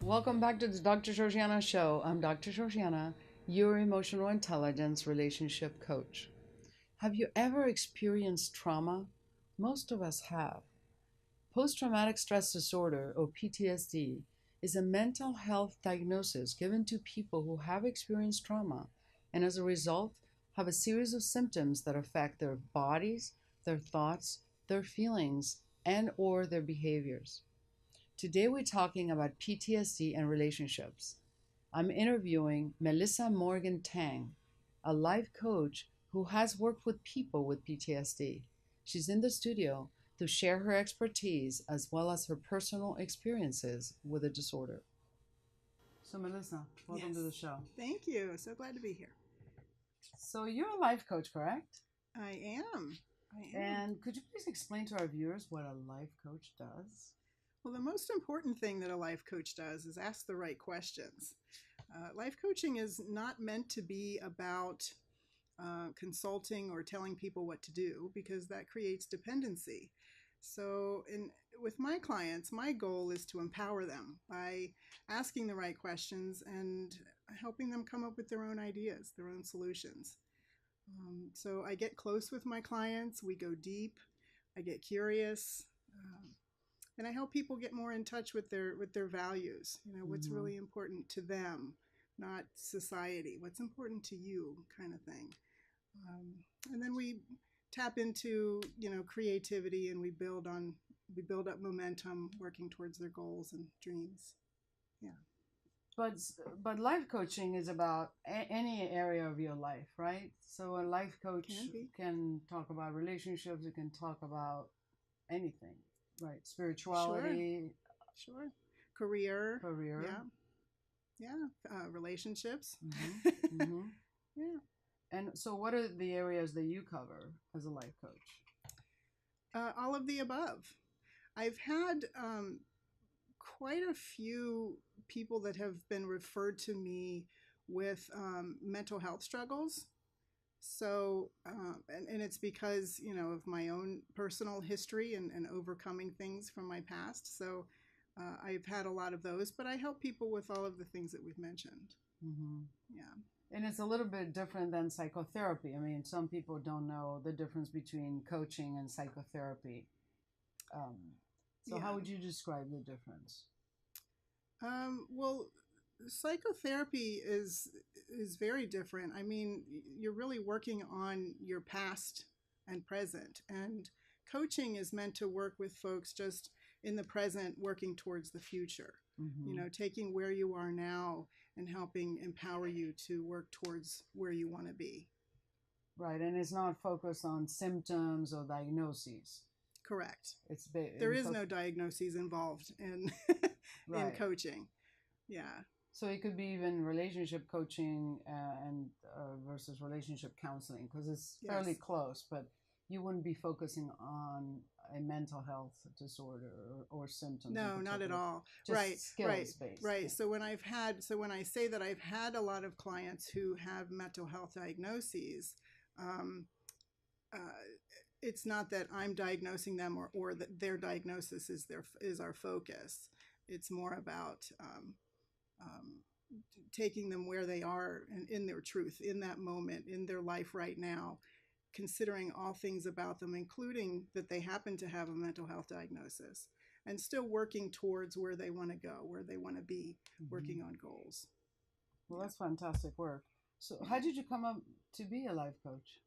Welcome back to the Dr. Georgiana Show. I'm Dr. Georgiana, your emotional intelligence relationship coach. Have you ever experienced trauma? Most of us have. Post traumatic stress disorder, or PTSD, is a mental health diagnosis given to people who have experienced trauma and, as a result, have a series of symptoms that affect their bodies, their thoughts, their feelings, and/or their behaviors. Today we're talking about PTSD and relationships. I'm interviewing Melissa Morgan Tang, a life coach who has worked with people with PTSD. She's in the studio to share her expertise as well as her personal experiences with the disorder. So Melissa, welcome to the show. Thank you. So glad to be here. So you're a life coach, correct? I am. And could you please explain to our viewers what a life coach does? Well, the most important thing that a life coach does is ask the right questions. Life coaching is not meant to be about consulting or telling people what to do, because that creates dependency. So with my clients, my goal is to empower them by asking the right questions and helping them come up with their own ideas, their own solutions. So I get close with my clients, we go deep, I get curious, and I help people get more in touch with their values. You know, what's really important to them, not society. What's important to you, kind of thing. And then we tap into, creativity, and we build up momentum, working towards their goals and dreams. Yeah. But life coaching is about any area of your life, right? So a life coach can talk about relationships. It can talk about anything, right? Spirituality. Sure. Career. Yeah. Relationships. Mm-hmm. Mm-hmm. Yeah. And so what are the areas that you cover as a life coach? All of the above. I've had quite a few people that have been referred to me with mental health struggles. So, and it's because, of my own personal history and overcoming things from my past. So I've had a lot of those, but I help people with all of the things that we've mentioned. Mm-hmm. Yeah. And it's a little bit different than psychotherapy. I mean, some people don't know the difference between coaching and psychotherapy. So how would you describe the difference? Well, psychotherapy is very different. I mean, you're really working on your past and present, and coaching is meant to work with folks just in the present, working towards the future. Mm-hmm. Taking where you are now and helping empower you to work towards where you want to be. Right, and it's not focused on symptoms or diagnoses. Correct. There is no diagnoses involved in in coaching. Yeah. So it could be even relationship coaching and versus relationship counseling, because it's fairly close, but you wouldn't be focusing on a mental health disorder or symptoms. No, not at all. Just skills based. Right. Yeah. So when I say that I've had a lot of clients who have mental health diagnoses, it's not that I'm diagnosing them or that their diagnosis is our focus. It's more about taking them where they are and in their truth, in that moment, in their life right now, considering all things about them, including that they happen to have a mental health diagnosis, and still working towards where they want to go, where they want to be, working on goals. Well, that's fantastic work. So how did you come up to be a life coach?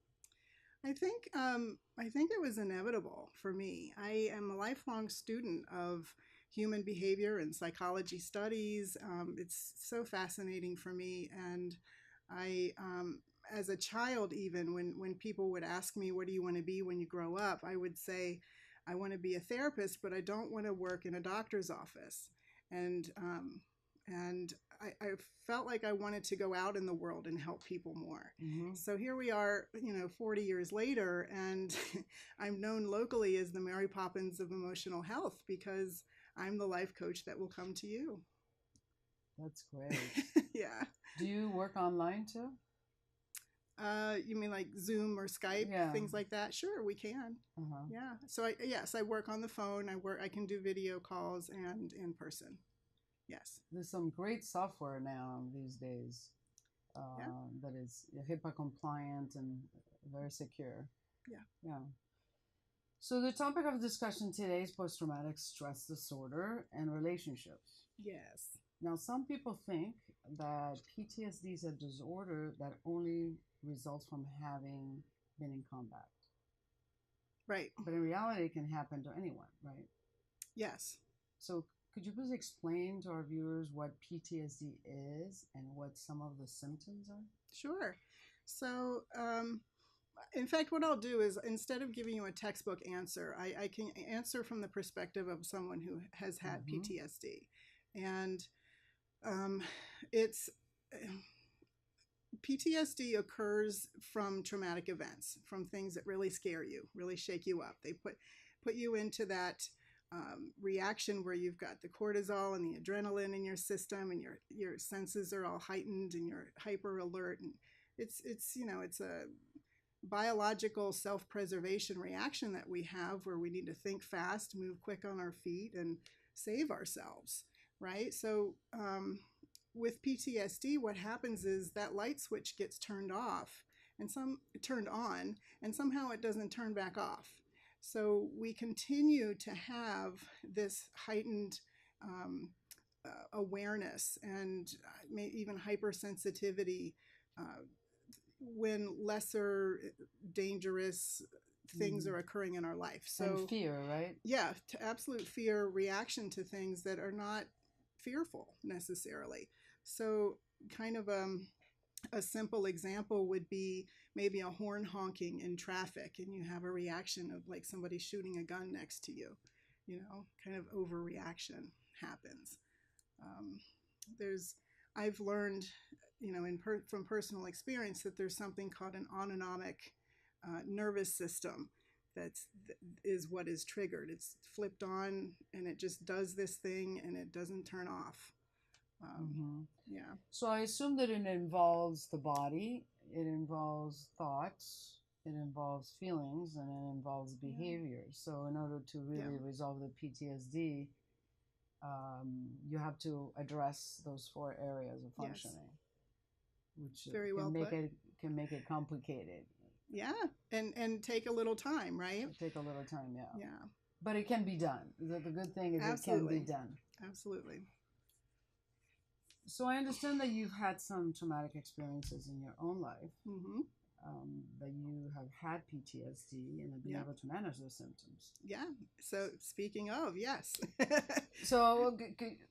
I think it was inevitable for me. I am a lifelong student of human behavior and psychology studies. It's so fascinating for me. And I, as a child, even when people would ask me, what do you want to be when you grow up? I would say, I want to be a therapist, but I don't want to work in a doctor's office. And I felt like I wanted to go out in the world and help people more. Mm-hmm. So here we are, 40 years later, and I'm known locally as the Mary Poppins of emotional health because I'm the life coach that will come to you. That's great. Yeah. Do you work online too? You mean like Zoom or Skype, Yeah. things like that? Sure, we can. Uh-huh. Yeah. So yes, I work on the phone. I can do video calls and in person. Yes. There's some great software now these days Yeah. that is HIPAA compliant and very secure. Yeah. Yeah. So the topic of discussion today is post-traumatic stress disorder and relationships. Yes. Now, some people think that PTSD is a disorder that only results from having been in combat. Right. But in reality, it can happen to anyone, right? Yes. So could you please explain to our viewers what PTSD is and what some of the symptoms are? Sure. So, in fact, what I'll do is instead of giving you a textbook answer, I can answer from the perspective of someone who has had PTSD. And it's PTSD occurs from traumatic events, from things that really scare you, really shake you up. They put you into that reaction where you've got the cortisol and the adrenaline in your system, and your senses are all heightened, and you're hyper alert. And it's a biological self-preservation reaction that we have, where we need to think fast, move quick on our feet, and save ourselves, right? So with PTSD, what happens is that light switch gets turned off and turned on, and somehow it doesn't turn back off. So we continue to have this heightened awareness and even hypersensitivity when lesser dangerous things are occurring in our life. So and fear, right? Yeah, to absolute fear, reaction to things that are not fearful necessarily. So kind of a simple example would be maybe a horn honking in traffic, and you have a reaction of like somebody shooting a gun next to you. Kind of overreaction happens. I've learned, from personal experience, that there's something called an autonomic nervous system is what is triggered. It's flipped on, and it just does this thing, and it doesn't turn off. Yeah. So I assume that it involves the body, it involves thoughts, it involves feelings, and it involves behavior. So in order to really resolve the PTSD, you have to address those 4 areas of functioning, which Very well put. Can make it complicated. Yeah, and take a little time, right? It'll take a little time, yeah. Yeah. But it can be done. The good thing is Absolutely. It can be done. Absolutely. So I understand that you've had some traumatic experiences in your own life, that you have had PTSD and have been able to manage those symptoms. Yeah. So speaking of, yes. So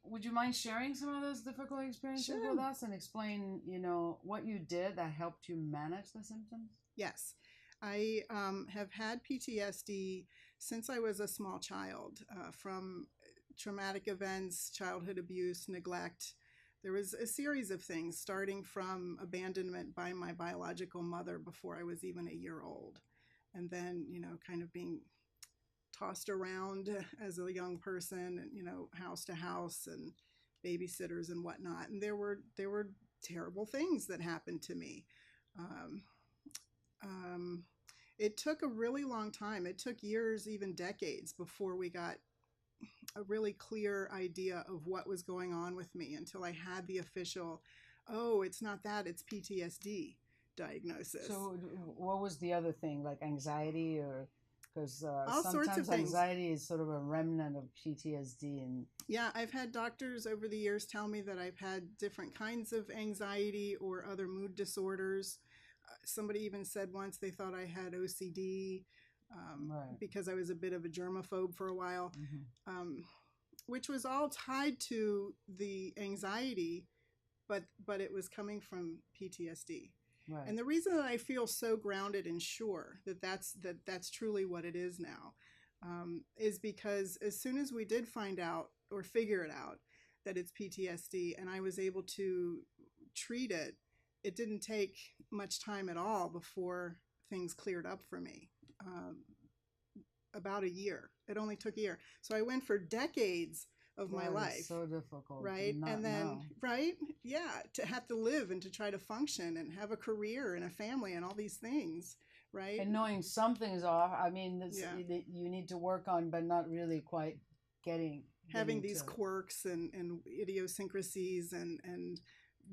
would you mind sharing some of those difficult experiences Sure. with us and explain, what you did that helped you manage the symptoms? Yes. I have had PTSD since I was a small child, from traumatic events, childhood abuse, neglect. There was a series of things, starting from abandonment by my biological mother before I was even a year old. And then, kind of being tossed around as a young person, house to house, and babysitters and whatnot. And there were terrible things that happened to me. It took a really long time. It took years, even decades, before we got a really clear idea of what was going on with me, until I had the official, it's not that, it's PTSD diagnosis. So what was the other thing, like anxiety, or because all sorts of sometimes things. Anxiety is sort of a remnant of PTSD. And yeah, I've had doctors over the years tell me that I've had different kinds of anxiety or other mood disorders. Somebody even said once they thought I had OCD, because I was a bit of a germaphobe for a while, which was all tied to the anxiety, but it was coming from PTSD. Right. And the reason that I feel so grounded and sure that that's truly what it is now, is because as soon as we did find out or figure it out that it's PTSD, and I was able to treat it, it didn't take much time at all before things cleared up for me. About a year. It only took a year. So I went for decades of my That is life, so difficult to right? And not then, know. right? Yeah, to have to live and to try to function and have a career and a family and all these things, right? And knowing something's off, I mean, this, Yeah. you need to work on, but not really quite getting Having to these it. quirks and idiosyncrasies and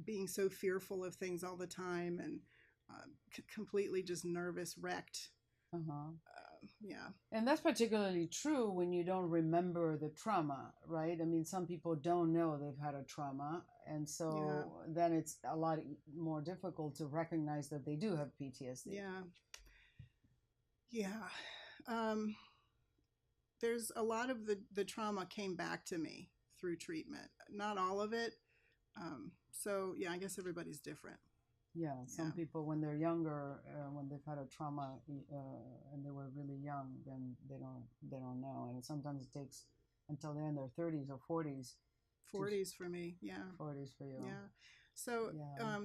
being so fearful of things all the time and completely just nervous, wrecked. Uh-huh. Yeah. And that's particularly true when you don't remember the trauma, right? I mean, some people don't know they've had a trauma, and Yeah. so then it's a lot more difficult to recognize that they do have PTSD. Yeah. Yeah. Um, there's a lot of the trauma came back to me through treatment. Not all of it. So yeah, I guess everybody's different. Yeah, Yeah. some people when they're younger, when they've had a trauma and they were really young, then they don't know, and sometimes it takes until they're in their 30s or 40s to 40s for me. Yeah. 40s for you. Yeah. So, Yeah.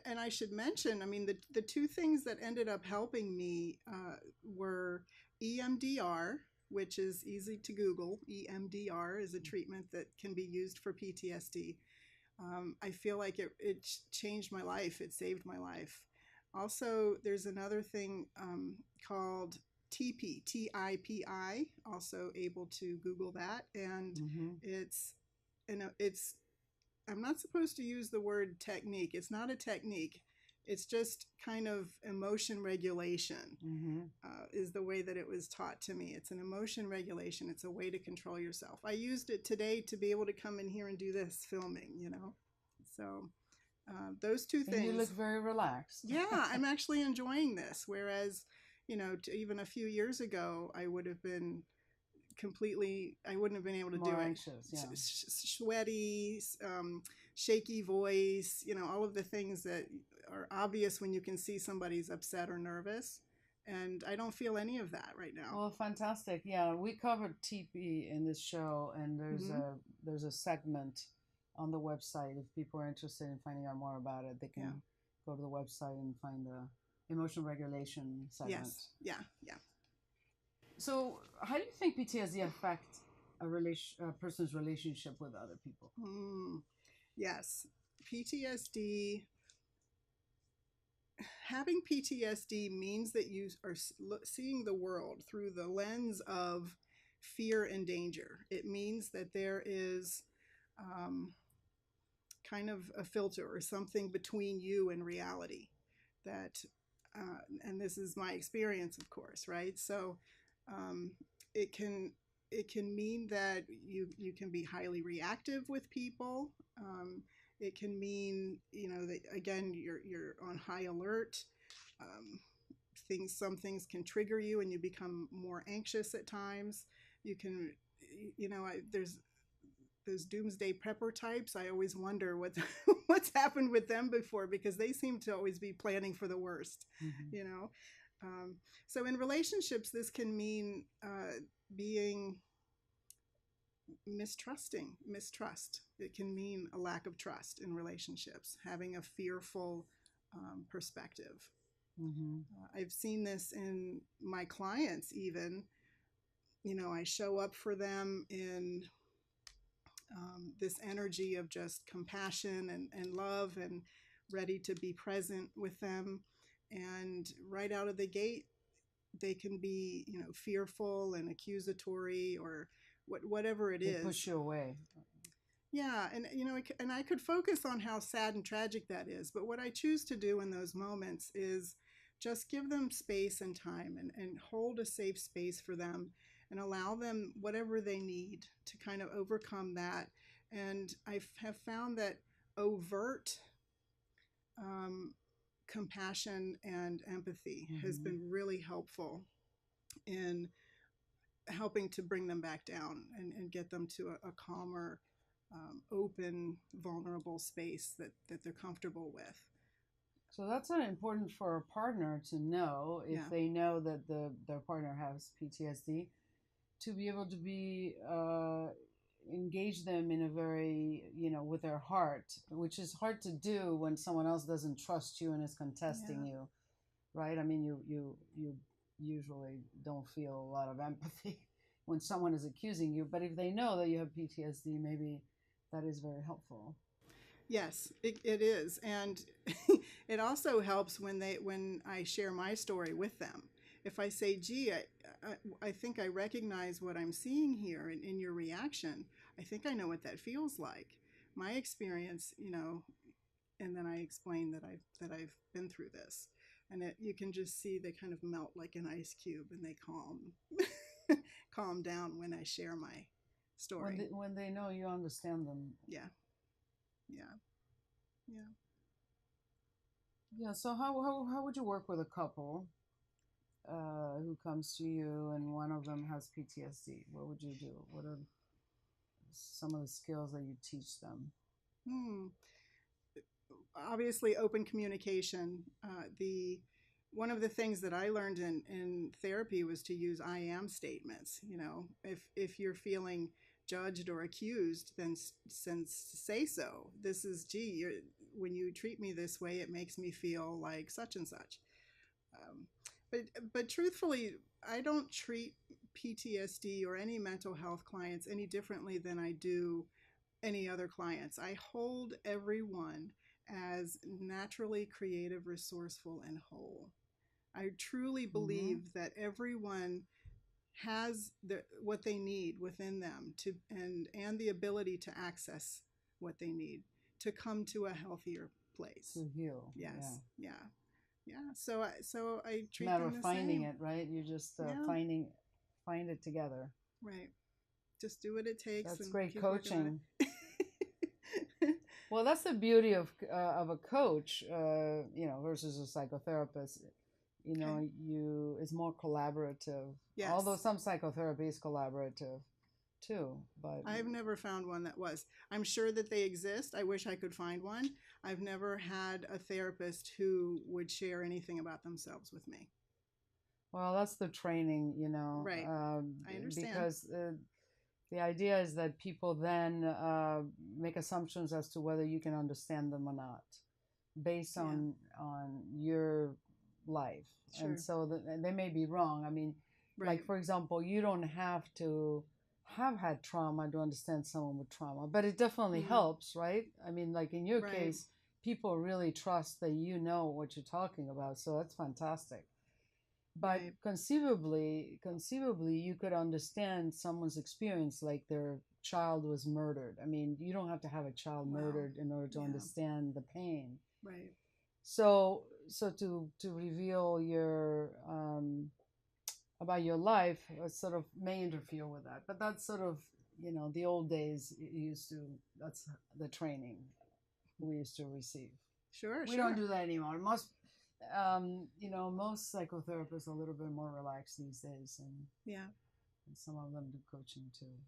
and I should mention, I mean, the two things that ended up helping me were EMDR, which is easy to Google. EMDR is a treatment that can be used for PTSD. I feel like it changed my life. It saved my life. Also, there's another thing called TIPI, TIPI. Also able to Google that, and Mm-hmm. it's it's. I'm not supposed to use the word technique. It's not a technique. It's just kind of emotion regulation. Mm-hmm. Is the way that it was taught to me. It's an emotion regulation. It's a way to control yourself. I used it today to be able to come in here and do this filming, you know. So those two And you look things. very relaxed. Yeah, I'm actually enjoying this. Whereas, you know, even a few years ago, I would have been completely, I wouldn't have been able to do More it. anxious, yeah. Sweaty, shaky voice, you know, all of the things that are obvious when you can see somebody's upset or nervous. And I don't feel any of that right now. Well, fantastic. Yeah, we covered TP in this show, and Mm-hmm. there's a segment on the website. If people are interested in finding out more about it, they can Yeah. go to the website and find the emotion regulation segment. Yes. Yeah. Yeah. So, how do you think PTSD affects a person's relationship with other people? Yes. PTSD, having PTSD means that you are seeing the world through the lens of fear and danger. It means that there is kind of a filter or something between you and reality that, and this is my experience, of course, right? So um, it can it can mean that you can be highly reactive with people. It can mean, you know, that again you're on high alert. Um, some things can trigger you and you become more anxious at times. You can, you know, there's those doomsday prepper types. I always wonder what what's happened with them before, because they seem to always be planning for the worst. Mm-hmm. You know, so in relationships, this can mean being mistrust. It can mean a lack of trust in relationships, having a fearful perspective. Mm-hmm. I've seen this in my clients even. You know, I show up for them in this energy of just compassion and love and ready to be present with them. And right out of the gate, they can be, you know, fearful and accusatory or whatever it They is. push you away. Yeah, and you know, and I could focus on how sad and tragic that is, but what I choose to do in those moments is just give them space and time and hold a safe space for them and allow them whatever they need to kind of overcome that. And I have found that overt compassion and empathy has Mm-hmm. been really helpful in helping to bring them back down and get them to a calmer, open, vulnerable space that they're comfortable with. So that's important for a partner to know if Yeah. they know that their partner has PTSD, to be able to be engage them in a very, you know, with their heart, which is hard to do when someone else doesn't trust you and is contesting you, right? I mean, you usually don't feel a lot of empathy when someone is accusing you. But if they know that you have PTSD, maybe that is very helpful. Yes, it is, and it also helps when I share my story with them. If I say, "Gee, I think I recognize what I'm seeing here in your reaction. I think I know what that feels like. My experience, and then I explain that I've been through this, and you can just see they kind of melt like an ice cube, and they calm down when I share my story. When they know you understand them. Yeah, yeah, yeah. Yeah. So how would you work with a couple who comes to you and one of them has PTSD? What would you do? What are some of the skills that you teach them? Hmm. Obviously, open communication. The One of the things that I learned in therapy was to use I am statements. If you're feeling judged or accused, then say so. This is, gee, when you treat me this way, it makes me feel like such and such. Um, but truthfully, I don't treat PTSD or any mental health clients any differently than I do any other clients. I hold everyone as naturally creative, resourceful, and whole. I truly Mm-hmm. believe that everyone has what they need within them and the ability to access what they need to come to a healthier place. To heal. Yeah. Yes, yeah, yeah. So I It's a treat matter them of the finding same. it, right? You just Yeah, find it together. right. Just do what it takes That's and great keep working on coaching. it. Well, that's the beauty of a coach, versus a psychotherapist. Okay. You It's more collaborative. Although Yes. some psychotherapy is collaborative too, but I've never found one that was. I'm sure that they exist. I wish I could find one. I've never had a therapist who would share anything about themselves with me. well, that's the training, Right. I understand. because the idea is that people then make assumptions as to whether you can understand them or not, based Yeah. on your life, and Sure. so they may be wrong. I mean, Right. like for example, you don't have to have had trauma to understand someone with trauma, but it definitely Mm. helps, right? I mean, like in your Right. case, people really trust that you know what you're talking about, so that's fantastic. But Right. conceivably you could understand someone's experience, like their child was murdered. I mean, you don't have to have a child Wow. murdered in order to Yeah. understand the pain. Right. So to reveal your about your life sort of may interfere with that, but that's sort of, the old days. It used to That's the training we used to receive. Sure. We don't Sure. do that anymore. Most psychotherapists are a little bit more relaxed these days, Yeah. and some of them do coaching too.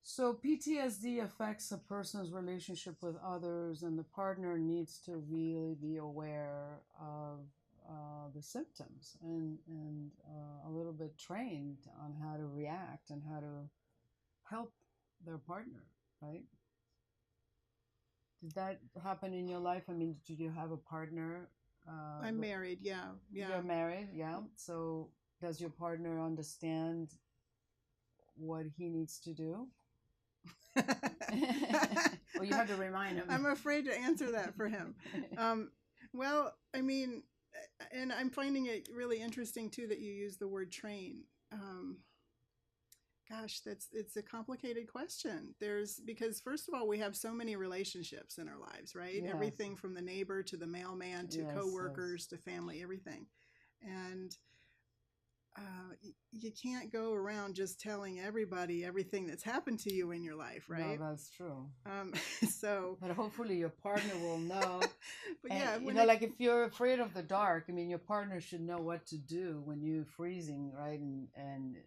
So PTSD affects a person's relationship with others, and the partner needs to really be aware of the symptoms and a little bit trained on how to react and how to help their partner, right? Did that happen in your life? I mean, did you have a partner? I'm married. Yeah. You're Yeah. married, yeah. So does your partner understand what he needs to do? Or you have to remind him? I'm afraid to answer that for him. Um, well, I mean, and I'm finding it really interesting too that you use the word train. Um, Gosh, it's a complicated question. Because first of all, we have so many relationships in our lives, right? Yes, Everything from the neighbor to the mailman to yes, yes. coworkers to family, everything. And you can't go around just telling everybody everything that's happened to you in your life, No, right? that's true. Um, so, But hopefully your partner will know. but And, yeah, when it, like if you're afraid of the dark, I mean, your partner should know what to do when you're freezing, right? And.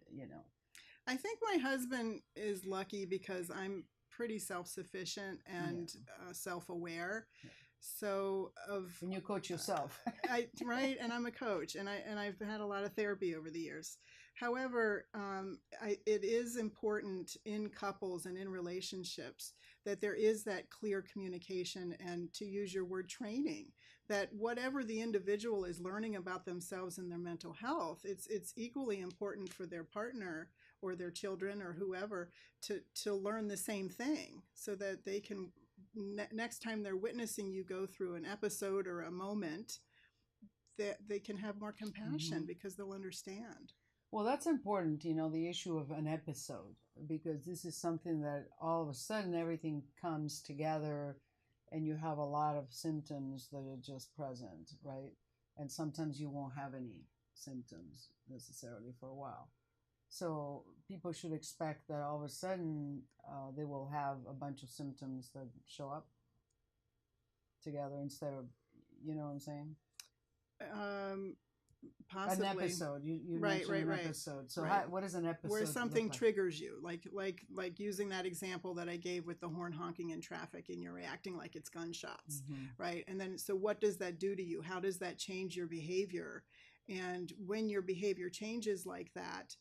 I think my husband is lucky because I'm pretty self-sufficient Yeah. and self-aware. So of When you coach yourself. right, and I'm a coach, and I've had a lot of therapy over the years. However, it is important in couples and in relationships that there is that clear communication, and, to use your word, training, that whatever the individual is learning about themselves and their mental health, it's equally important for their partner or their children or whoever to learn the same thing, so that they can, next time they're witnessing you go through an episode or a moment, that they can have more compassion, Hmm. because they'll understand. Well, that's important, the issue of an episode, because this is something that all of a sudden everything comes together and you have a lot of symptoms that are just present, right? And sometimes you won't have any symptoms necessarily for a while. So people should expect that all of a sudden they will have a bunch of symptoms that show up together instead of, you know what I'm saying? Um, An Possibly. episode. You Right, mentioned right, an right, episode. So right. what does an Where episode look something like? triggers you, like using that example that I gave with the horn honking in traffic, and you're reacting like it's gunshots, Hmm. right? And then, so what does that do to you? How does that change your behavior? And when your behavior changes like that,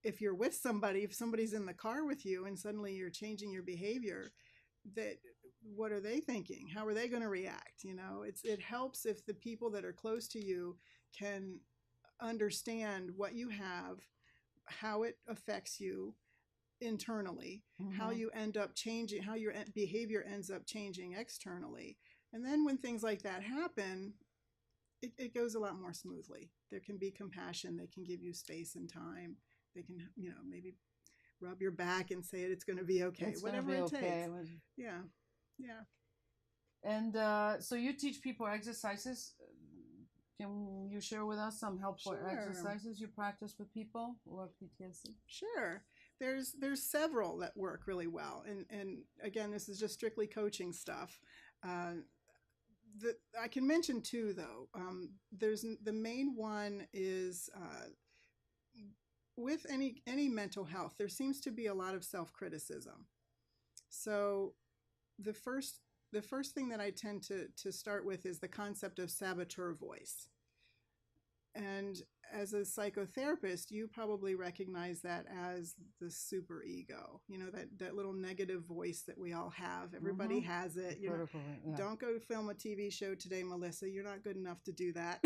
if you're with somebody, if somebody's in the car with you and suddenly you're changing your behavior, that, what are they thinking? How are they going to react? It helps if the people that are close to you can understand what you have, how it affects you internally, how Hmm. you end up changing, how your behavior ends up changing externally. And then when things like that happen, it goes a lot more smoothly. There can be compassion. They can give you space and time. They can, maybe rub your back and say it's going to be okay, It's gonna whatever be it okay. takes. Yeah, yeah. And so you teach people exercises. Can you share with us some helpful Sure, exercises you practice with people who have PTSD? sure. There's several that work really well, and again, this is just strictly coaching stuff. Uh, I can mention two though. There's the main one is, with any mental health, there seems to be a lot of self criticism. So the first the first thing that I tend to start with is the concept of saboteur voice. And as a psychotherapist, you probably recognize that as the super ego, that little negative voice that we all have. Everybody Mm-hmm. has The it. critical, yeah. Don't go film a TV show today, Melissa. You're not good enough to do that.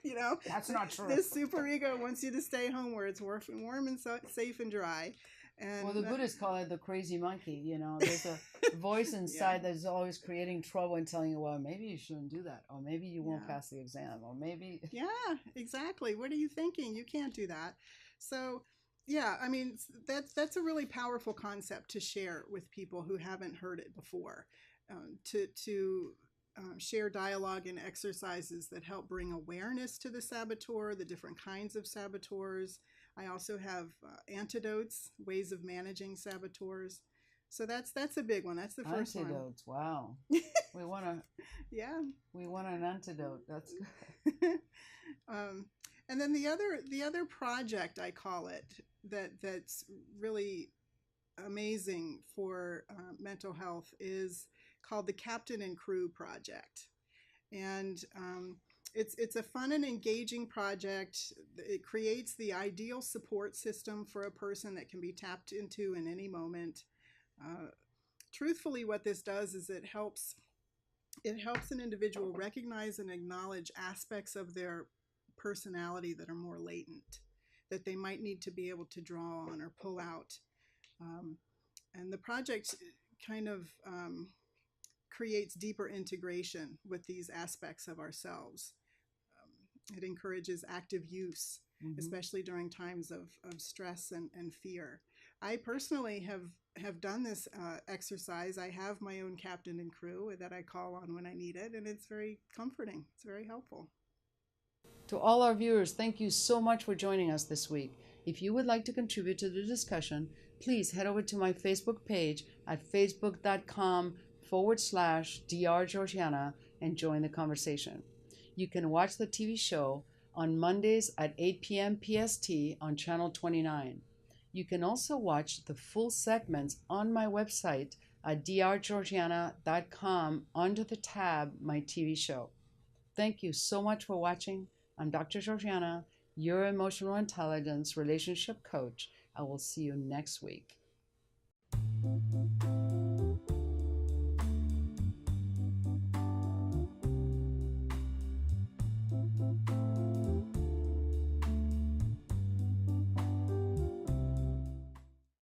you know, That's not true. this super ego wants you to stay home where it's warm and safe and dry. Well, And the Buddhists call it the crazy monkey. There's a voice yeah, inside that's always creating trouble and telling you, well, maybe you shouldn't do that, or maybe you won't yeah. pass the exam, or maybe. Yeah, exactly. What are you thinking? You can't do that. So, yeah, I mean, that's a really powerful concept to share with people who haven't heard it before. To share dialogue and exercises that help bring awareness to the saboteur, the different kinds of saboteurs. I also have antidotes, ways of managing saboteurs. So that's a big one. That's the first one. Antidotes. Wow. We want to. Yeah. We want an antidote. That's um, and then the other project, I call it, that's really amazing for mental health, is called the Captain and Crew Project. And it's a fun and engaging project. It creates the ideal support system for a person that can be tapped into in any moment. Uh, Truthfully, what this does is it helps an individual recognize and acknowledge aspects of their personality that are more latent, that they might need to be able to draw on or pull out. Um, and the project kind of creates deeper integration with these aspects of ourselves. It encourages active use, mm-hmm. especially during times of stress and fear. I personally have done this exercise. I have my own captain and crew that I call on when I need it, and it's very comforting. It's very helpful. To all our viewers, thank you so much for joining us this week. If you would like to contribute to the discussion, please head over to my Facebook page at facebook.com/Dr. Georgiana and join the conversation. You can watch the TV show on Mondays at 8 p.m. PST on Channel 29. You can also watch the full segments on my website at drgeorgiana.com under the tab My TV Show. Thank you so much for watching. I'm Dr. Georgiana, your emotional intelligence relationship coach. I will see you next week.